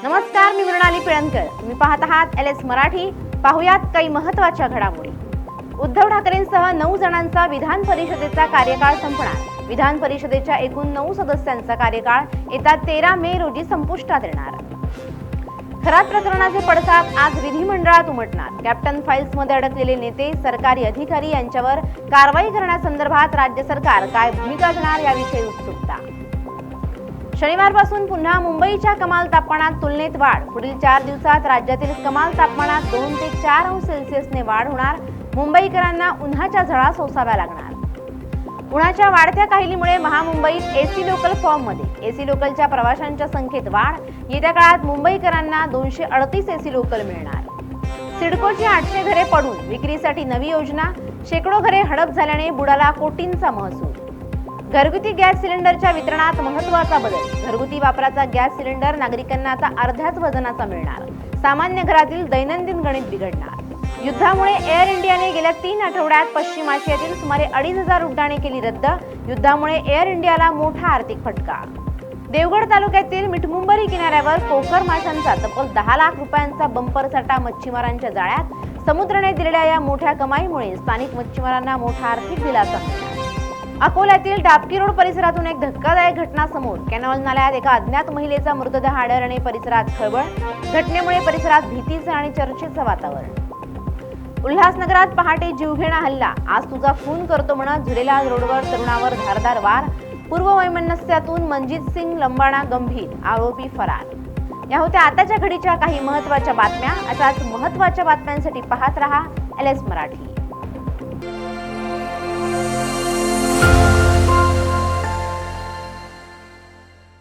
नमस्कार, मी मृणाली पिळणकर. तुम्ही पाहत आहात LS मराठी. पाहुयात काही महत्त्वाच्या घडामोडी. उद्धव ठाकरेंसह 9 जणांचा विधान परिषदेचा कार्यकाळ संपणार. विधान परिषदेच्या एकूण 9 सदस्यांचा कार्यकाळ येत्या 13 मे रोजी संपुष्टात येणार. खरात प्रकरणाचे पडसाद आज विधिमंडळात उमटणार. कॅप्टन फाईल्समध्ये अडकलेले नेते, सरकारी अधिकारी यांच्यावर कारवाई करण्यासंदर्भात राज्य सरकार काय भूमिका घेणार याविषयी उत्सुकता. शनिवारपासून पुन्हा मुंबईच्या कमाल तापमानात तुलनेत वाढ. पुढील 4 दिवसात राज्यातील कमाल तापमानात 2 ते 4 अंश सेल्सिअसने वाढ होणार. मुंबईकरांना उन्हाच्या झळा सोसाव्या लागणार. उन्हाच्या वाढत्या काहिलीमुळे महामुंबईत एसी लोकल फॉर्ममध्ये एसी लोकलच्या प्रवाशांच्या संख्येत वाढ. येत्या काळात मुंबईकरांना 238 एसी लोकल मिळणार. सिडकोची 800 घरे पडून विक्रीसाठी नवी योजना. शेकडो घरे हडप झाल्याने बुडाला कोटींचा महसूल. घरगुती गॅस सिलेंडरच्या वितरणात महत्त्वाचा बदल. घरगुती वापराचा गॅस सिलेंडर नागरिकांना आता अर्ध्याच वजनाचा मिळणार. सामान्य घरातील दैनंदिन गणित बिघडणार. युद्धामुळे एअर इंडियाने गेल्या 3 आठवड्यात पश्चिम आशियातील सुमारे 2,500 उड्डाणे केली रद्द. युद्धामुळे एअर इंडियाला मोठा आर्थिक फटका. देवगड तालुक्यातील मिठमुंबरी किनाऱ्यावर कोकर माशांचा तब्बल 10 लाख रुपयांचा बंपर साठा मच्छीमारांच्या जाळ्यात. समुद्राने दिलेल्या या मोठ्या कमाईमुळे स्थानिक मच्छीमारांना मोठा आर्थिक दिलासा मिळाला. अकोल्यातील डाबकी रोड परिसरातून एक धक्कादायक घटना समोर. कॅनॉल नाल्यात एका अज्ञात महिलेचा मृतदेह आढळल्याने परिसरात खळबळ. घटनेमुळे परिसरात भीतीचे आणि चर्चेचं वातावरण. उल्हासनगरात पहाटे जीवघेणा हल्ला. आज तुझा खून करतो म्हणत झुलेलाल रोडवर तरुणावर धारदार वार. पूर्व वैमनस्यातून मनजित सिंग लंबाणा गंभीर, आरोपी फरार. या होत्या आताच्या घडीच्या काही महत्त्वाच्या बातम्या. अशाच महत्त्वाच्या बातम्यांसाठी पाहत रहा LS मराठी.